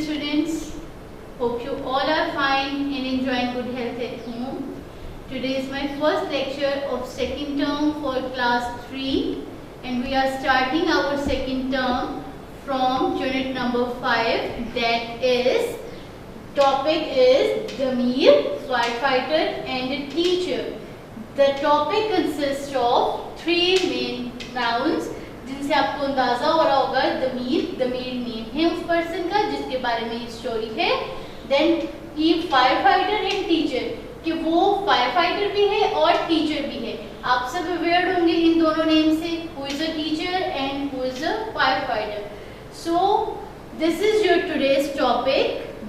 students. Hope you all are fine and enjoying good health at home. Today is my first lecture of second term for class 3 and we are starting our second term from unit number 5, that is topic is Dameer, firefighter and a teacher. The topic consists of 3 main nouns जिनसे आपको अंदाजा हो रहा होगा Damir name है उस person का जिसके बारे में स्टोरी है. Then he fire fighter and teacher, कि वो फायर फाइटर भी है और टीचर भी है. आप सब अवेयर होंगे इन दोनों नेम से, who is a teacher and who is a fire fighter. So this is your today's topic,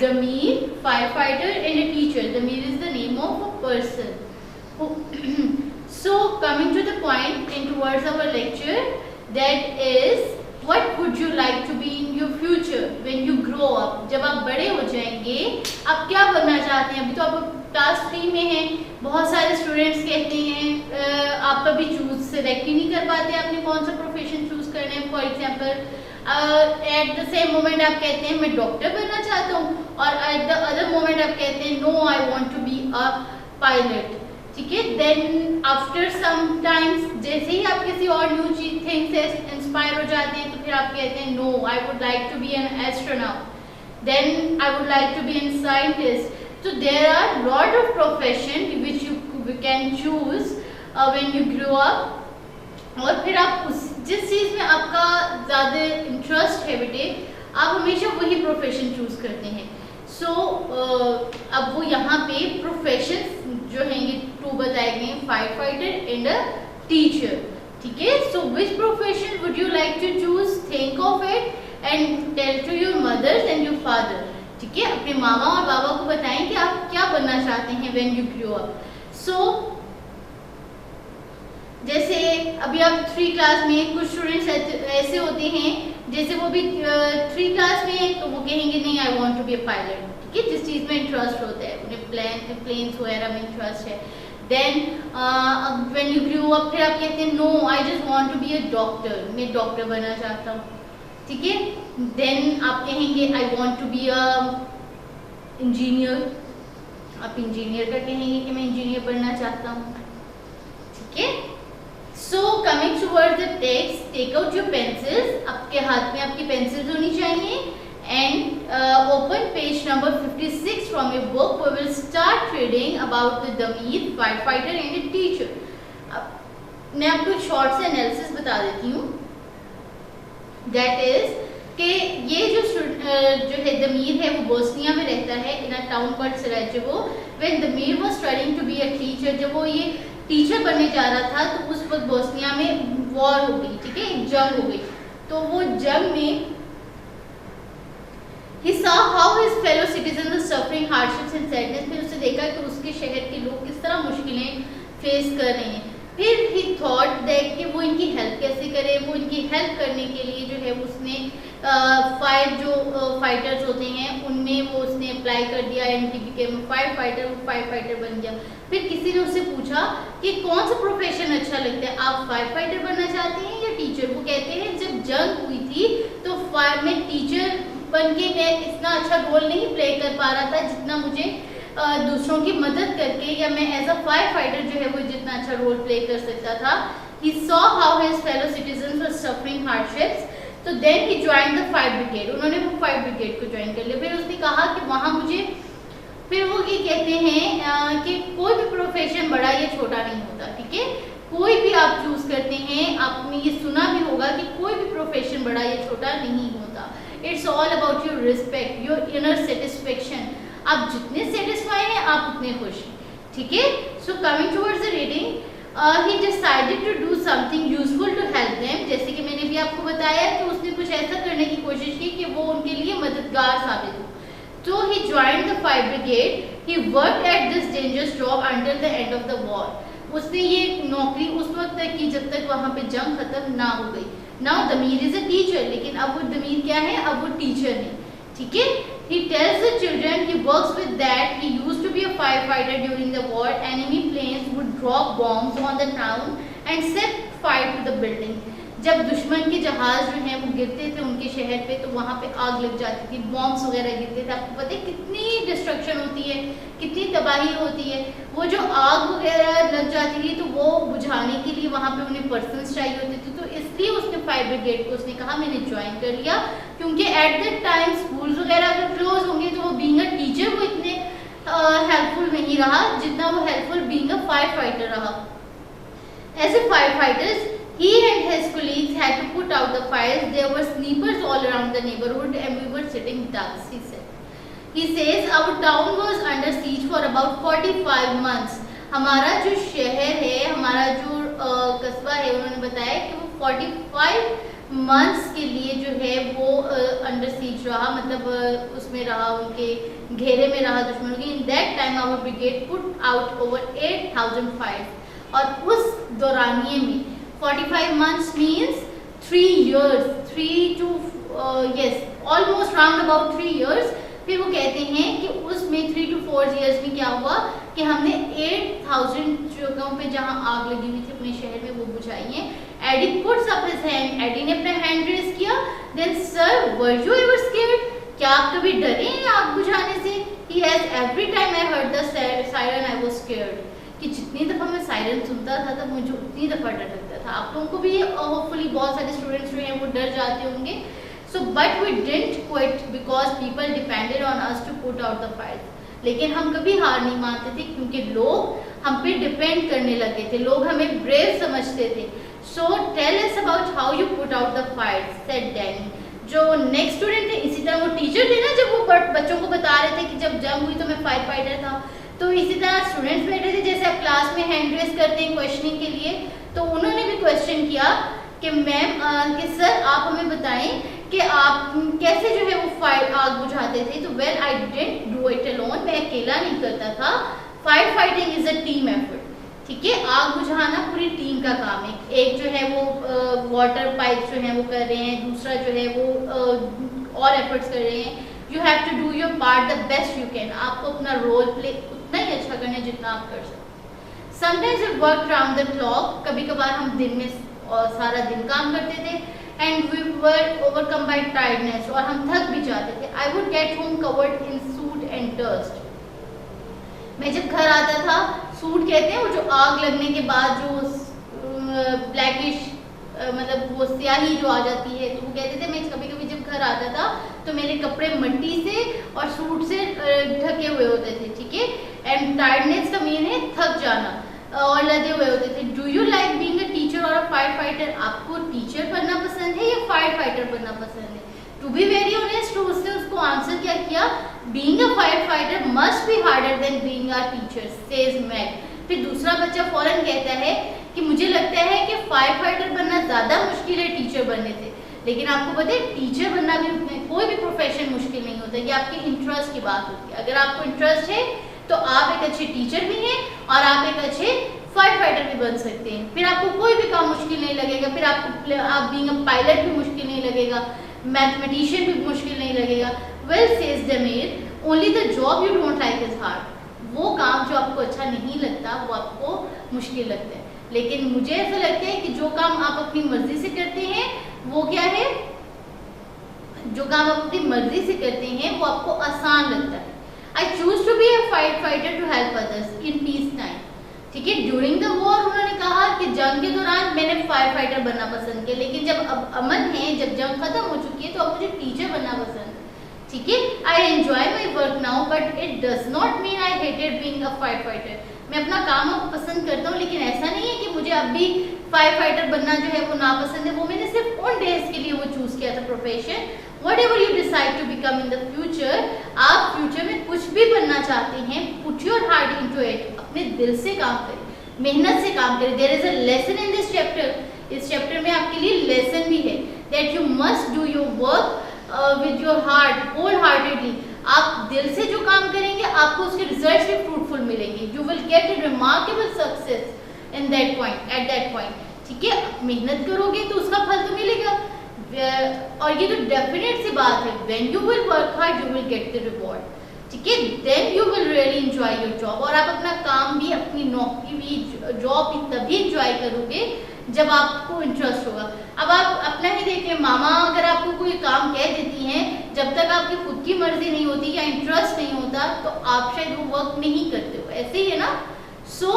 Damir, fire fighter and a teacher. Damir is the name of a person. So coming to the point and towards our lecture, that is what would you like to be in your future when you grow up. जब आप बड़े हो जाएंगे आप क्या बनना चाहते हैं. अभी तो आप क्लास 3 में हैं, बहुत सारे स्टूडेंट्स कहते हैं आप कभी चूज सेलेक्ट ही नहीं कर पाते आपने कौन सा प्रोफेशन चूज करना है. For example at the same moment आप कहते हैं मैं डॉक्टर बनना चाहता हूँ और एट द अदर मोमेंट आप कहते हैं no I want to be a pilot. ठीक है. देन आफ्टर सम टाइम्स जैसे ही आप किसी और न्यू थिंग से इंस्पायर हो जाते हैं तो फिर आप कहते हैं no I would like to be an astronaut, then I would like to be an scientist. So there are lot of profession which you can choose when you grow up. और फिर आप जिस चीज़ में आपका ज़्यादा इंटरेस्ट है बेटे आप हमेशा वही प्रोफेशन चूज करते हैं. सो अब वो यहाँ पे प्रोफेशन जो हैं ये 2 बताए गए, fire fighter and a teacher. ठीक है. So which profession would you like to choose, think of it and tell to your mothers and your father. ठीक है. अपने मामा और बाबा को बताएं कि आप क्या बनना चाहते हैं व्हेन यू ग्रो अप. सो जैसे अभी आप 3 क्लास में कुछ स्टूडेंट्स ऐसे होते हैं जैसे वो भी 3 क्लास में है तो वो कहेंगे नहीं I want to be a pilot. ठीक है. जिस चीज़ में इंटरेस्ट होता है उन्हें प्लेन्स वगैरह में इंटरेस्ट है. Then when you grow up फिर आप कहते हैं no I just want to be a doctor, मैं डॉक्टर बनना चाहता हूँ. ठीक है. देन आप कहेंगे I want to be a engineer, आप इंजीनियर का कहेंगे कि मैं इंजीनियर बनना चाहता हूँ. ठीक है. So coming towards the text, take out your pencils. आपके हाथ में आपकी पेंसिल्स होनी चाहिए and open page number 56 from your book. We will start reading about the Dameer, firefighter and a teacher. मैं आपको शॉर्ट से एनालिसिस बता देती हूँ. That is कि ये जो है दमीर है वो बोस्निया में रहता है in a town called Sarajevo. When Damir was studying to be a teacher, जब वो ये टीचर बनने जा रहा था तो उस वक्त बोस्निया में वॉर हो गई. ठीक है. एक जंग हो गई. तो वो जंग में He saw how his fellow citizens were suffering hardships and sadness. फिर उसने देखा कि उसके शहर के लोग किस तरह मुश्किलें फेस कर रहे हैं. फिर he thought that कि वो इनकी हेल्प कैसे करे. वो इनकी हेल्प करने के लिए जो है उसने फाइटर्स होते हैं उनमें वो उसने अप्लाई कर दिया and he became a firefighter. वो फायर फाइटर बन गया. फिर किसी ने उससे पूछा कि कौन सा प्रोफेशन अच्छा लगता है, आप फायर फाइटर बनना चाहते हैं या टीचर. वो कहते हैं जब जंग हुई थी तो फायर में टीचर बनके मैं इतना अच्छा रोल नहीं प्ले कर पा रहा था जितना मुझे दूसरों की मदद करके या मैं एज अ फायर फाइटर जो है वो जितना अच्छा रोल प्ले कर सकता था. He saw how his fellow citizens were suffering hardships. So then he joined the fire brigade. उन्होंने वो फायर ब्रिगेड को ज्वाइन कर लिया. फिर उसने कहा कि वहाँ मुझे, फिर वो ये कहते हैं कि कोई भी प्रोफेशन बड़ा या छोटा नहीं होता. ठीक है. कोई भी आप चूज करते हैं, आपने ये सुना भी होगा कि कोई भी प्रोफेशन बड़ा या छोटा नहीं होता. It's all about your respect, your inner satisfaction. आप जितने सेटिस्फाई हैं आप उतने खुश हैं. ठीक है. So coming towards the reading, he decided to do something useful to help them. जैसे कि मैंने भी आपको बताया कि उसने कुछ ऐसा करने की कोशिश की कि वो उनके लिए मददगार साबित हो. तो he joined the fire brigade. He worked at this dangerous job until the end of the war. उसने ये नौकरी उस वक्त तक की जब तक वहाँ पे जंग खत्म ना हो गई. Now Damir is a teacher, लेकिन अब वो दमीर क्या है, अब वो टीचर है. ठीक है. He tells the children he works with that he used to be a firefighter during the war. Enemy planes would drop bombs on the town and set fire to the building. जब दुश्मन के जहाज जो हैं वो गिरते थे उनके शहर पे, तो वहाँ पे आग लग जाती थी, बॉम्ब्स वगैरह गिरते थे। आपको पता है कितनी डिस्ट्रक्शन होती है, कितनी तबाही होती है। वो जो आग वगैरह लग जाती थी तो वो बुझाने के लिए वहाँ पे उन्हें पर्सन्स चाहिए होते थे, तो इसलिए उसने फायर ब्रिगेड को उसने कहा मैंने ज्वाइन कर लिया, क्योंकि एट दैट टाइम स्कूल्स वगैरह अगर क्लोज होंगे तो वो बीइंग अ टीचर वो इतने हेल्पफुल नहीं रहा जितना वो helpful being a fire fighter रहा। As a fire fighters he and his colleagues had to put out the fires. There were snipers all around the neighborhood and we were sitting ducks, he said. He says our town was under siege for about 45 months. हमारा जो शहर है, हमारा जो कस्बा है, उन्होंने बताया कि वो 45 मंथ्स के लिए जो है वो अंडर सीज रहा, मतलब उसमें रहा, उनके घेरे में रहा दुश्मनों के। In that time our brigade put out over 8,000 fires, और उस दौरानिए में 45 months means 3 years, 3 to almost round about 3 years। फिर वो कहते हैं कि उसमें 3 to 4 years में क्या हुआ कि हमने 8,000 जगहों पे जहाँ आग लगी हुई थी अपने शहर में वो बुझाई है। Eddie puts up his hand, Eddie ने अपना हैंड रेज किया। Then sir were you ever scared, क्या आप कभी डरे हैं आग बुझाने से? He has every time I heard the siren I was scared, कि जितनी दफ़ा मैं सायरन सुनता था तब मुझे उतनी दफ़ा डर लगता था। आप लोगों को भी होपफुली बहुत सारे स्टूडेंट्स जो हैं वो डर जाते होंगे। So but we didn't quit because people depended on us to put out the fires. लेकिन हम कभी हार नहीं मानते थे क्योंकि लोग हम पे डिपेंड करने लगे थे, लोग हमें ब्रेव समझते थे। So tell us about how you put out the fires, said Danny. जो नेक्स्ट स्टूडेंट थे, इसी तरह वो टीचर थे ना, जब वो बच्चों को बता रहे थे कि जब जंग हुई तो मैं फायर फाइटर था, तो इसी तरह स्टूडेंट्स बैठे थे, जैसे आप क्लास में हैंड रेस करते हैं क्वेश्चनिंग के लिए, तो उन्होंने भी क्वेश्चन किया कि मैम कि सर आप हमें बताएं कि आप कैसे जो है वो फायर आग बुझाते थे। तो well I didn't do it alone, मैं अकेला नहीं करता था। Fire fighting is a team effort, ठीक है। आग बुझाना पूरी टीम का काम है। एक जो है वो वाटर पाइप जो है वो कर रहे हैं, दूसरा जो है वो और एफर्ट्स कर रहे हैं। You have to do your part the best you can, आपको अपना रोल प्ले उतना ही अच्छा करना है जितना आप कर सकते। Sometimes we work round the clock, कभी कभार हम दिन में सारा दिन काम करते थे। And we were overcome by tiredness, और हम थक भी जाते थे। I would get home covered in soot and dust. मैं जब घर आता था, सूट कहते हैं वो जो आग लगने के बाद जो ब्लैकिश मतलब वो स्याही जो आ जाती है, तो वो कहते थे मैं कभी कभी जब घर आता था तो मेरे कपड़े मिट्टी से और सूट से ढके हुए होते थे, ठीक है। एंड टायर्डनेस का मीन है थक जाना, और लदे हुए होते थे। Do you like being a teacher और अ फायर फाइटर, आपको टीचर बनना पसंद है या फायर फाइटर बनना पसंद है? टू बी वेरी ऑनेस्ट, तो उसने उसको आंसर क्या किया, being a fire fighter must be harder than being a teacher, says Meg. फिर दूसरा बच्चा फौरन कहता है कि मुझे लगता है कि फायर फाइटर बनना ज़्यादा मुश्किल है टीचर बनने से। लेकिन आपको पता है टीचर बनना भी, कोई भी प्रोफेशन मुश्किल नहीं होता, ये आपके इंटरेस्ट की बात होती है। अगर आपको इंटरेस्ट है तो आप एक अच्छे टीचर भी हैं और आप एक अच्छे फायर फाइटर भी बन सकते हैं। फिर आपको कोई भी काम मुश्किल नहीं लगेगा, फिर आप बीइंग अ पायलट भी मुश्किल नहीं लगेगा, मैथमेटिशियन भी मुश्किल नहीं लगेगा। Well says Zameer, only the job you don't like is hard, वो काम जो आपको अच्छा नहीं लगता वो आपको मुश्किल लगता है। लेकिन मुझे ऐसा लगता है कि जो काम आप अपनी मर्जी से करते हैं वो क्या है, जो काम आप अपनी मर्जी से करते हैं वो आपको आसान लगता है। I choose to be a fire fighter to help others in peace time, ठीक है। ड्यूरिंग द वॉर उन्होंने कहा कि जंग के दौरान मैंने फायर फाइटर बनना पसंद किया, लेकिन जब अब अमन है, जब जंग खत्म हो चुकी है तो अब मुझे टीचर बनना पसंद है, ठीक है। I enjoy my work now but it does not mean I hated being a fire fighter. मैं अपना काम अब पसंद करता हूँ, लेकिन ऐसा नहीं है कि मुझे अब भी फायर फाइटर बनना जो है वो नापसंद है। वो मैंने सिर्फ उन डेज के लिए वो चूज किया था profession. Whatever you decide to become in the future, आप फ्यूचर में कुछ भी बनना चाहते हैं, put your heart into it, अपने दिल से काम करें, मेहनत से काम करें। There is a lesson in this chapter, इस चैप्टर में आपके लिए लेसन भी है, that you must do your work with your heart, wholeheartedly। आप दिल से जो काम करेंगे आपको उसके रिजल्ट्स भी फ्रूटफुल मिलेंगे। You will get a remarkable success in that point, at that point, ठीक है। मेहनत करोगे तो उसका फल तो मिलेगा, और ये तो डेफिनेट सी बात है, when you will work hard you will get the reward, ठीक है। then you will really enjoy your job, और आप अपना काम भी, अपनी नौकरी भी, जॉब भी तभी enjoy करोगे जब आपको इंटरेस्ट होगा। अब आप अपना ही देखिए, मामा अगर आपको कोई काम कह देती हैं, जब तक आपकी खुद की मर्जी नहीं होती या इंटरेस्ट नहीं होता तो आप शायद वो वर्क नहीं करते हो, ऐसे ही है ना। सो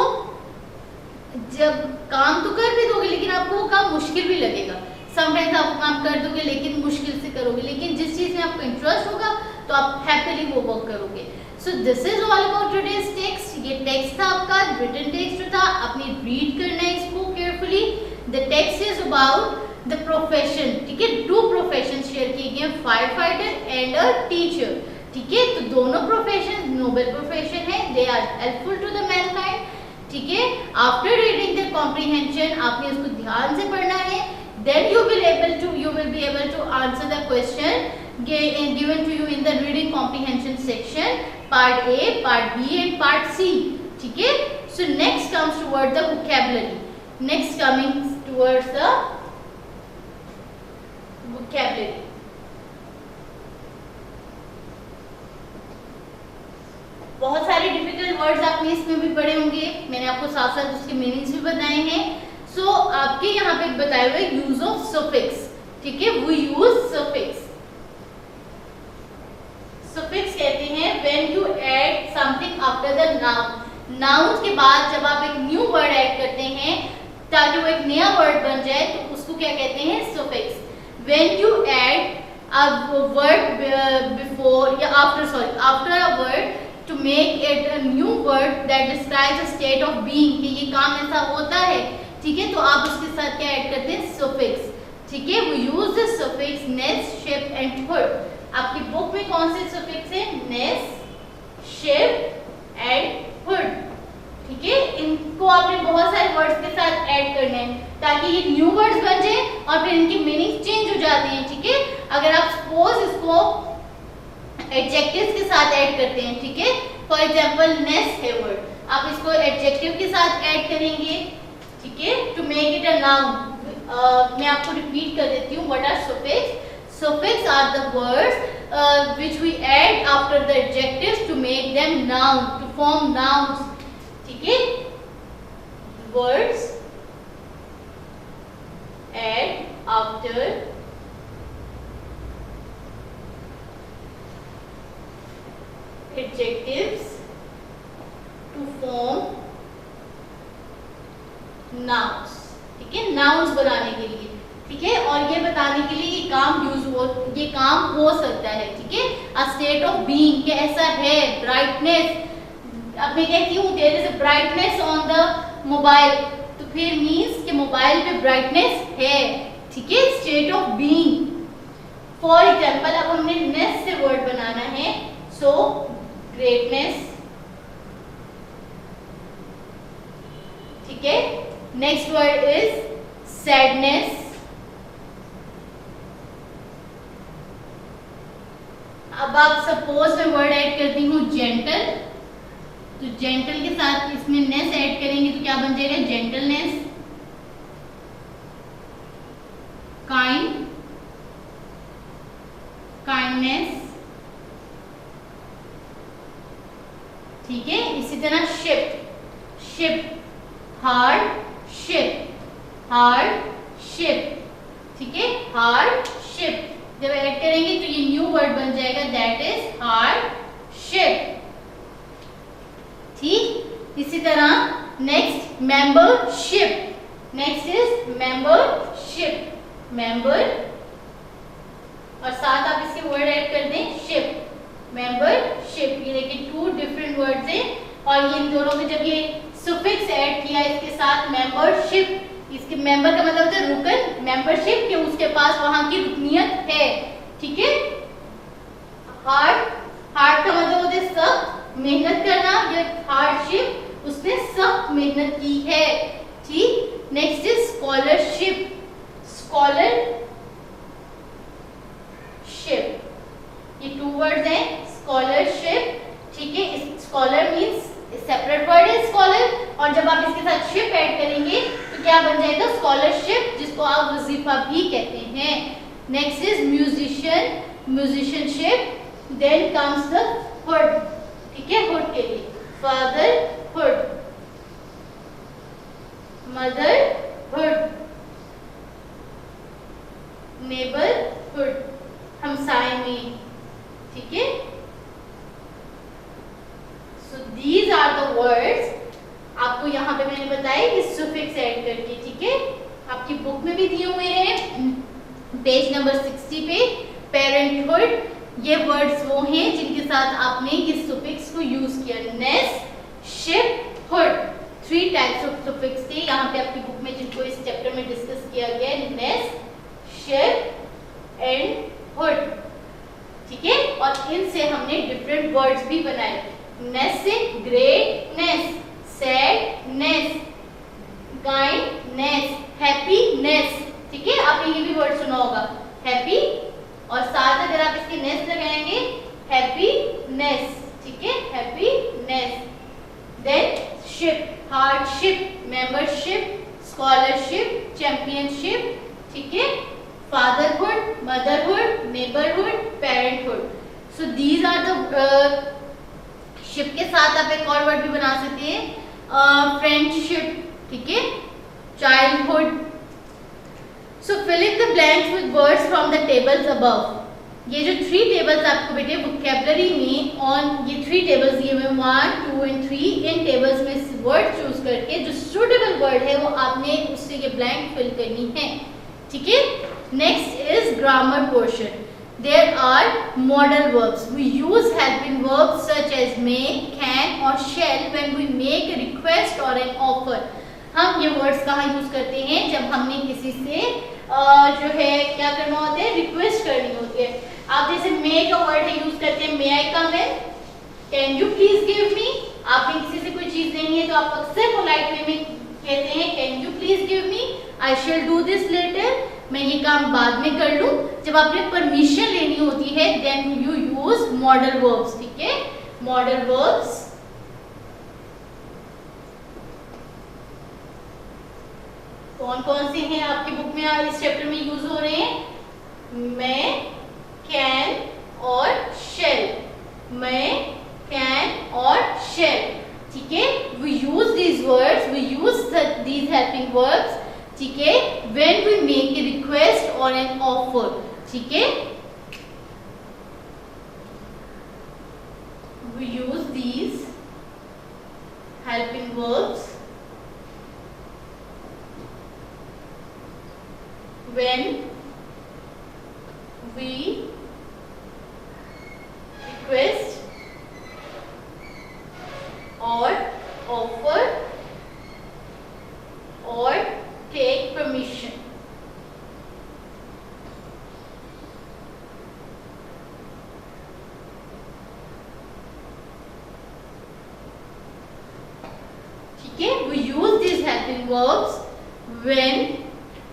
जब काम तो कर भी दोगे लेकिन आपको वो काम मुश्किल भी लगेगा। समटाइम्स आप काम कर दोगे लेकिन मुश्किल से करोगे, लेकिन जिस चीज में आपको इंटरेस्ट होगा तो आप हैप्पीली वो वर्क करोगे। सो this is all about today's text. ये टेक्स्ट था आपका, रिटन टेक्स्ट था, आपने रीड करना है इसको carefully. The text is about the profession, ठीक है। 2 प्रोफेशन शेयर किए गए, fire fighter and a teacher, ठीक है। तो दोनों प्रोफेशन नोबल प्रोफेशन है, they are helpful to the mankind, ठीक है। आफ्टर रीडिंग द कॉम्प्रिहेंशन, आपने इसको ध्यान से पढ़ना है, then you will be able to answer the question given to you in the reading comprehension section, part A, part B and part C, ठीक है। So next comes towards the vocabulary, next coming towards the vocabulary। बहुत सारे difficult words आपने इसमें भी पढ़े होंगे, मैंने आपको साथ साथ उसके मीनिंग्स भी बताए हैं। सो आपके यहाँ पे बताए हुए यूज ऑफ सफिक्स, ठीक है। वी यूज सफिक्स, सफिक्स कहते हैं when you add something after the noun. Noun के बाद जब आप एक न्यू वर्ड ऐड करते हैं ताकि वो एक नया वर्ड बन जाए तो उसको क्या कहते हैं, suffix. When you add a word before या after a word to make it a new word that describes a state of being, कि ये काम ऐसा होता है, ठीक है। तो आप उसके साथ क्या ऐड करते हैं, suffix, ठीक है। we use the suffix ness, ship and hood। आपकी बुक में कौन से suffix है, ness, ship and hood, ठीक है। इनको आपने बहुत सारे वर्ड्स के साथ ऐड करना है ताकि ये न्यू वर्ड्स बन जाए और फिर इनकी मीनिंग चेंज हो जाती है, ठीक है। अगर आप सपोज इसको एडजेक्टिव्स के साथ ऐड करते हैं, ठीक है। फॉर एग्जांपल नेस है वर्ड, आप इसको एडजेक्टिव के साथ ऐड करेंगे, ठीक है, to make it a noun. मैं आपको रिपीट कर देती हूँ, what are suffix. Suffix are the words which we add after the adjectives to make them noun, to form nouns, ठीक है। Words add after adjectives to form nouns, ठीक है, nouns बनाने के लिए, ठीक है। और ये बताने के लिए ये काम ये काम हो सकता है, ठीक है। a state of being, कि ऐसा है, brightness, अब मैं कहती हूँ there is a brightness on the mobile, तो फिर means कि मोबाइल पे brightness है, ठीक है। state of being, for example अब हमने ness से word बनाना है, so greatness, ठीक है। Next word is sadness. अब आप सपोज मैं वर्ड ऐड करती हूँ जेंटल, तो जेंटल के साथ इसमें नेस ऐड करेंगे तो क्या बन जाएगा, जेंटलनेस। काइंड, काइंडनेस, ठीक है। इसी तरह ship, ship, hard ship, hard ship, ठीक है, हार्ड शिप। जब ऐड करेंगे तो ये न्यू वर्ड बन जाएगा, दैट इज हार्ड शिप, ठीक। इसी तरह next membership, next is membership, member और साथ आप इसके वर्ड ऐड कर दें शिप, मेंबरशिप। ये देखिए 2 डिफरेंट वर्ड्स हैं और ये इन दोनों में जब ये सुफिक्स ऐड किया इसके साथ मेंबरशिप, इसके मेंबर का मतलब होता है रुकन, मेंबरशिप कि उसके पास वहां की रुकनियत है, ठीक है। हार्ड, हार्ड का मतलब होता है सख्त, मेहनत करना, ये हार्डशिप उसने सख्त मेहनत की है, ठीक। नेक्स्ट इज स्कॉलरशिप, स्कॉलरशिप, ये 2 वर्ड्स हैं, स्कॉलरशिप, ठीक है। स्कॉलर मींस सेपरेट वर्ड है स्कॉलर, और जब आप इसके साथ शिप ऐड करेंगे तो क्या बन जाएगा, स्कॉलरशिप, जिसको आप वजीफा भी कहते हैं। Next is musician, musicianship. Then comes the hood, ठीक है, हुड के लिए फादरहुड, मदरहुड, नेबरहुड, हमसाए में, ठीक है। So these are the words, आपको यहाँ पे मैंने बताया कि सुफिक्स ऐड करके, ठीक है। आपकी बुक में भी दिए हुए हैं पेज नंबर 60 पे। पेरेंटहुड, ये वर्ड्स वो हैं जिनके साथ आपने ये सुफिक्स को यूज किया। Nest, ship, hood, 3 types of suffix थे यहाँ पे आपकी बुक में जिनको इस चैप्टर में डिस्कस किया गया है। नेस्ट, शिप एंड हुड, ठीक है। और इनसे हमने डिफरेंट वर्ड्स भी बनाए। नेस्ट से ग्रेटनेस, सैडनेस, काइंडनेस, हैप्पीनेस, ठीक है। आपने ये भी वर्ड सुना होगा हैप्पी, और साथ अगर आप इसके नेस लगाएंगे हैप्पीनेस, ठीक है, happiness. Then ship, hardship, membership, scholarship, championship, ठीक है। Fatherhood, motherhood, neighbourhood, parenthood. So these are the ship के साथ आप एक और वर्ड भी बना सकते हैं, फ्रेंडशिप, ठीक है, childhood. So fill in the blanks with words from the tables above. ये जो 3 टेबल्स आपको बेटे वोकैबुलरी में ऑन ये 3 टेबल्स दिए हुए 1, 2 एंड 3, इन टेबल्स में वर्ड चूज करके जो सूटेबल वर्ड है वो आपने उससे ये ब्लैंक फिल करनी है, ठीक है। Next is grammar portion. There are modal verbs. We use helping verbs such as may, can और shall when we make a request or an offer. हम ये words कहाँ use करते हैं? जब हमने किसी से जो है क्या करना होता है, रिक्वेस्ट करनी होती है। आप जैसे may का वर्ड है यूज करते हैं, may I come in, can you please give me। आपने किसी से कोई चीज लेनी है तो आप अक्सर पोलाइट वे में कहते हैं can you please give me, I shall do this later, मैं ये काम बाद में कर लूं। जब आपने परमिशन लेनी होती है then you use modal verbs, ठीक है। मॉडल वर्ब्स कौन कौन से हैं आपकी बुक में इस चैप्टर में यूज हो रहे हैं? मैं, कैन और शेल, मैं, कैन और शेल, ठीक है। We use these words, we use these helping verbs, ठीक है, when we make a request or an offer, ठीक है। We use these helping verbs when we request or offer or take permission, ठीक है। We use these helping verbs when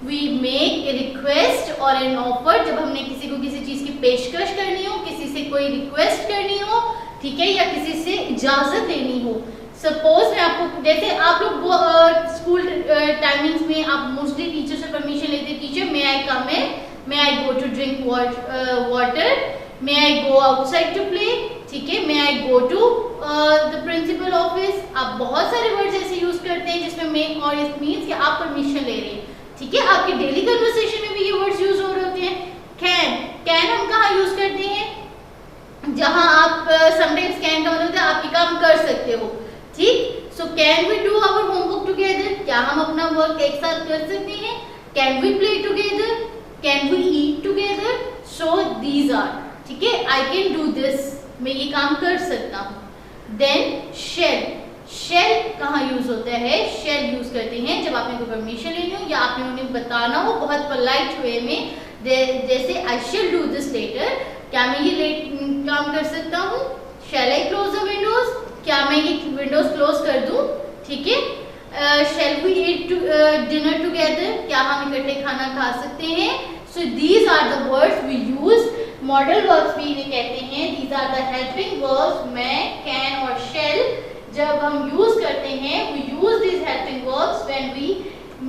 we make a request or an offer, जब हमने किसी को किसी चीज की पेशकश करनी हो, किसी से कोई रिक्वेस्ट करनी हो, ठीक है, या किसी से इजाजत लेनी हो। सपोज मैं आपको, जैसे आप लोग स्कूल टाइमिंग्स में आप मोस्टली टीचर से परमिशन लेते हैं, teacher may I come in, may I go to drink water, may I go outside to play, ठीक है, may I go to the principal office. आप बहुत सारे वर्ड्स ऐसे यूज करते हैं जिसमें मे और इट मीन्स कि आप परमिशन ले रहे हैं, ठीक है। आपके डेली कन्वर्सेशन में भी ये वर्ड्स यूज हो रहे होते हैं। कैन, कैन हम कहाँ यूज करते हैं? जहां आप समटाइम्स कैन का मतलब होता है आप ये काम कर सकते हो, ठीक। So can we do our homework together, क्या हम अपना वर्क एक साथ कर सकते हैं? Can we play together, can we eat together. So these are, ठीक है, आई कैन डू दिस, मैं ये काम कर सकता हूँ। देन शेल, शेल कहाँ यूज होता है? शेल यूज करते हैं जब आपने कोई परमिशन लेनी हो या आपने उन्हें बताना हो बहुत पोलाइट वे में, जैसे I shall do this later, क्या मैं ये काम कर सकता हूँ? Shall I close the windows, क्या मैं ये विंडोज क्लोज कर दूं, ठीक है। Shall we eat dinner together, क्या हम इकट्ठे खाना खा सकते हैं? So these are the words we use. Modal verbs भी इन्हें कहते हैं। These are the helping verbs, may, can और शेल। जब हम यूज करते हैं, we use these helping verbs when we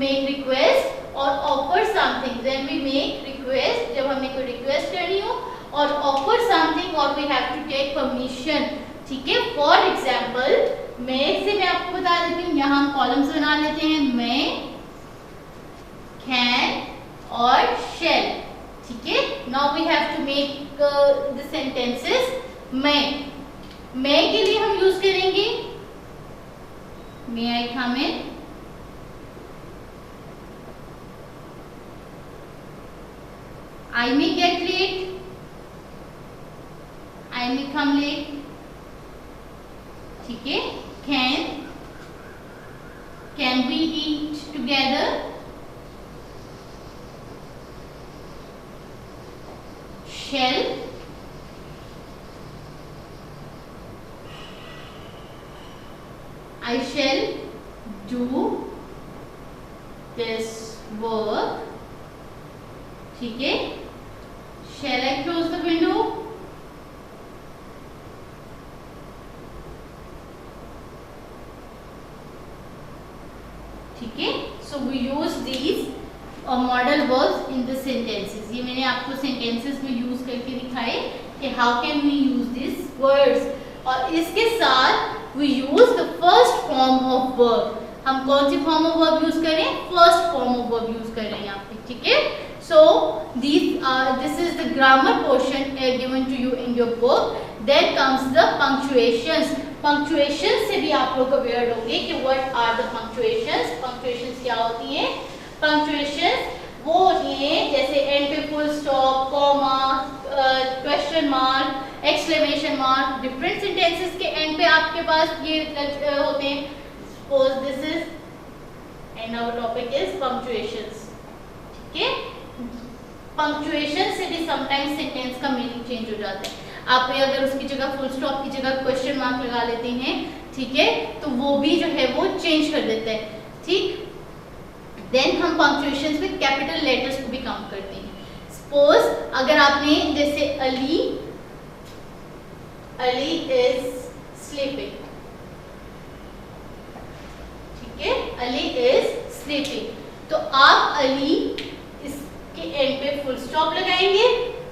make request और offer something. When we make request, जब हमें कोई रिक्वेस्ट करनी हो, और ऑफर समथिंग और we have to take permission, ठीक है। फॉर एग्जाम्पल मैं से मैं आपको बता देती हूँ, यहाँ हम कॉलम्स बना लेते हैं। मैं, कैन और शेल। ठीक है, now we have to make the sentences. May के लिए हम यूज करेंगे मे I come in, I may get late, I may come late। ठीक है, can we eat together, shall I shall do this work। ठीक है, shall I close the window, ठीक है। So we use these modal verbs in the sentences. ये मैंने आपको sentences में यूज करके दिखाए कि how can we use this words. और इसके साथ we use the first form of verb. हम कौन सी फॉर्म ऑफ वर्ब यूज करें, first form of verb use कर रहे हैं यहाँ पे। ठीक है, so this is the grammar portion given to you in your book। then comes the punctuations। punctuations से भी आप लोग अवेयर होंगे कि what are the punctuations। punctuations क्या होती हैं? punctuations वो होती हैं जैसे एंड पे full stop, comma, question mark, exclamation mark. Different sentences के एंड पे आपके पास ये होते हैं। Suppose this is end our topic is punctuations। ठीक है, पंक्चुएशन से भी समटाइम्स सेंटेंस का मीनिंग चेंज हो जाता है। आप अगर उसकी जगह फुल स्टॉप की जगह क्वेश्चन मार्क लगा लेते हैं, ठीक है, तो वो भी जो है वो चेंज कर देता है। ठीक, देन हम पंक्चुएशंस में कैपिटल लेटर्स को भी काउंट करते हैं। सपोज अगर आपने जैसे अली इज स्लीपिंग, ठीक है, अली इज स्लीपिंग, तो आप अली के एंड पे फुल स्टॉप लगाएंगे।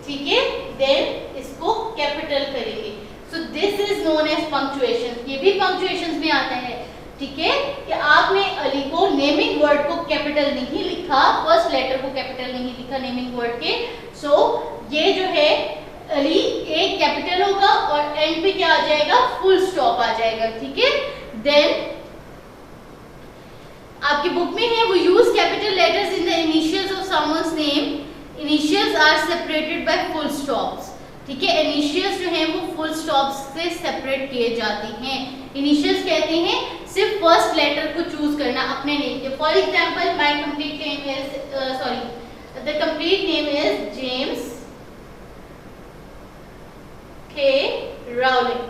ठीक है, देन इसको कैपिटल करेंगे। So this is known as punctuation. ये भी पंक्चुएशंस में आता है। ठीक है, कि आपने अली को नेमिंग वर्ड को कैपिटल नहीं लिखा, फर्स्ट लेटर को कैपिटल नहीं लिखा नेमिंग वर्ड के। सो ये जो है अली एक कैपिटल होगा और एंड पे क्या आ जाएगा, फुल स्टॉप आ जाएगा। ठीक है, देन आपकी बुक में है वो use capital letters in the initials of someone's name. Initials are separated by full stops. ठीक है, इनिशियल्स जो हैं वो फुल स्टॉप्स से सेपरेट किए जाते हैं। इनिशियल्स कहते हैं सिर्फ फर्स्ट लेटर को चूज करना अपने नेम के। For example my complete name is the complete name is James के राउलिंग।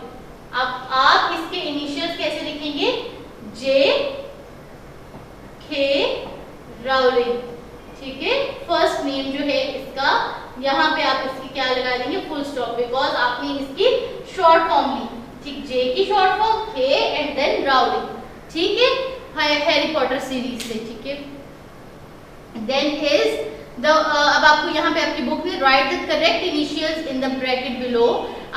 अब आप इसके इनिशियल्स कैसे लिखेंगे, जे के राउलिंग। ठीक है, फर्स्ट नेम जो है इसका, यहाँ पे आप इसकी क्या लगा देंगे, फुल स्टॉप, बिकॉज आपने इसकी शॉर्ट फॉर्म ली। ठीक, जे की शॉर्ट फॉर्म के एंड देन राउलिंग। ठीक है, हैरी पॉटर सीरीज से। ठीक है, देन इज द अब आपको यहाँ पे आपकी बुक में right the correct initials in the bracket below.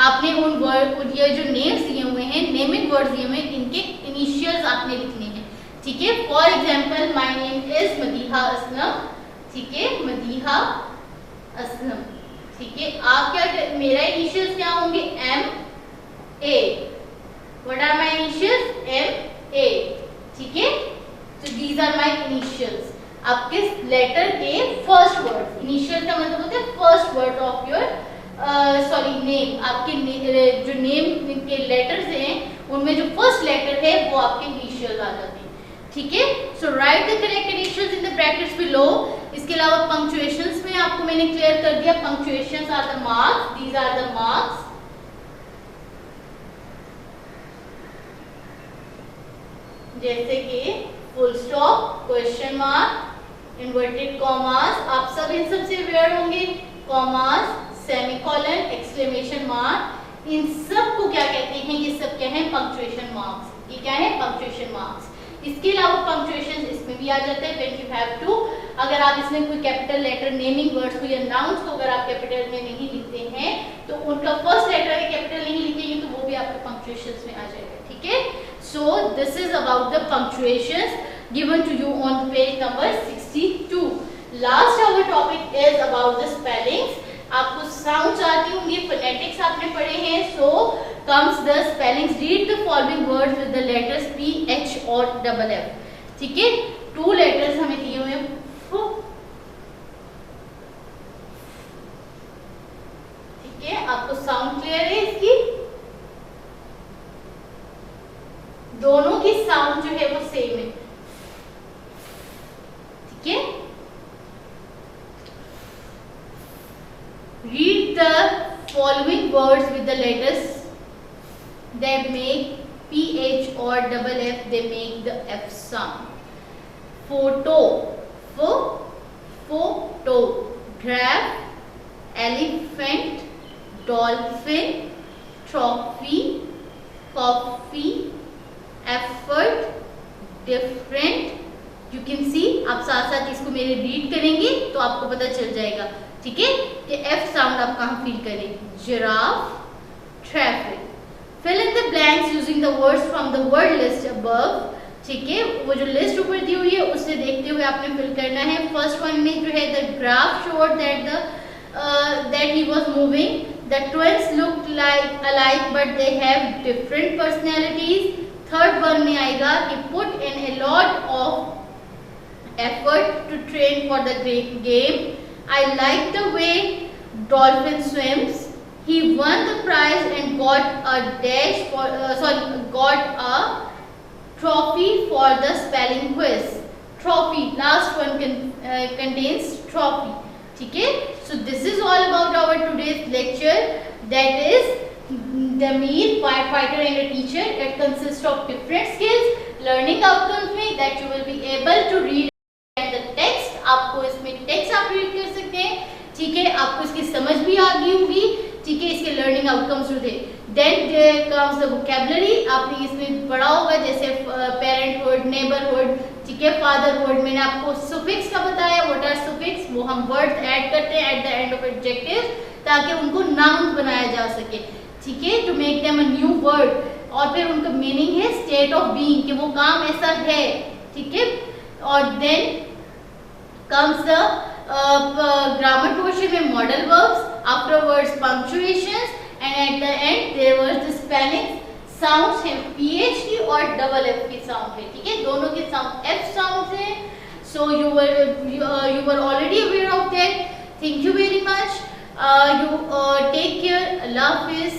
आपने उन वर्ड, ये जो नेम्स दिए हुए हैं, नेमिंग वर्ड्स दिए हुए हैं, इनके इनिशियल्स आपने लिखने हैं। ठीक है, for example my name is Madiha Aslam. ठीक है, मदीहा असलम। ठीक है, आप क्या, मेरा इनिशियल्स क्या होंगे, M A. What are my initials, M A. ठीक है, तो दीज आर माय इनिशियल्स। आपके लेटर के फर्स्ट वर्ड, इनिशियल का मतलब होता है first word of your name. आपके जो नेम के लेटर्स हैं उनमें जो फर्स्ट लेटर है वो आपके इनिशियल्स आ जाते हैं। ठीक है, so write the correct initials in the brackets below. इसके अलावा पंक्चुएशंस में आपको मैंने क्लियर कर दिया, punctuations are the marks, these are the marks. जैसे कि full stop, question mark, inverted commas, आप सब इन सब से अवेयर होंगे। कॉमास, सेमीकोलन, एक्सक्लेमेशन मार्क, इन सब को क्या कहते हैं, ये सब क्या है, पंक्चुएशन मार्क्स। ये क्या है, पंक्चुएशन मार्क्स। इसके अलावा पंक्चुएशन इसमें भी आ जाता है व्हेन यू हैव टू, अगर आप इसमें कोई कैपिटल लेटर, नेमिंग वर्ड्स को या नाउन्स को अगर आप कैपिटल में नहीं लिखते हैं तो उनका फर्स्ट लेटर है कैपिटल नहीं लिखेंगे तो वो भी आपके पंक्चुएशंस में आ जाएगा। ठीक है, so this is about the punctuations given to you on page number 62। Last hour topic is about the spellings. आपको साउंड्स आती होंगी, फोनेटिक्स आपने पढ़े हैं। So comes the spellings. Read the following words with the letters P, H और double F. ठीक है, 2 letters हमें दिए हुए हैं। ठीक है, आपको साउंड क्लियर है इसकी? दोनों की साउंड जो है वो सेम है। ठीक है, read the following words with the letters that make ph or double f. They make the f sound. Photo, photo. Giraffe, elephant, dolphin, trophy, coffee, effort, different. You can see, आप साथ साथ इसको मेरे read करेंगे तो आपको पता चल जाएगा। ठीक है, कि एफ साउंड आप कहाँ फील करें। Giraffe, traffic. Fill in the blanks using the words from the word list above. ठीक है, वो जो लिस्ट ऊपर दी हुई है उससे देखते हुए आपने फिल करना है। फर्स्ट वन में जो है the graph showed that he was moving, the twins looked like alike but they have different personalities. Third one में आएगा कि put in a lot of effort to train for the game. I like the way dolphin swims. He won the prize and got a got a trophy for the spelling quiz. Trophy, last one contains trophy. ठीक है, so this is all about our today's lecture. That is the mean firefighter and a teacher. It consists of different skills, learning outcomes में that you will be able to read. आपको इसमें text आप read कर सकते हैं। ठीक है, आपको इसकी समझ भी आ गई होगी। ठीक है, इसके लर्निंग आउटकम्स जो थे। Then comes the vocabulary. आपने इसमें पढ़ा होगा जैसे पेरेंटहुड, नेबरहुड। ठीक है, फादरहुड। मैंने आपको सुफिक्स का बताया, व्हाट आर सुफिक्स। वो हम वर्ड्स ऐड करते हैं at the end of adjective ताकि उनको नाउन बनाया जा सके। ठीक है, to make them a new word. और फिर उनका मीनिंग है स्टेट ऑफ बीइंग, कि वो काम ऐसा है। ठीक है, और then comes the grammar portion में modal verbs, afterwards punctuations, and at the end there was the spelling sounds है ph की और double f की sound है। ठीक है, दोनों के sound f sounds है। So you were already aware of that. Thank you very much. You take care. Allah Hafiz.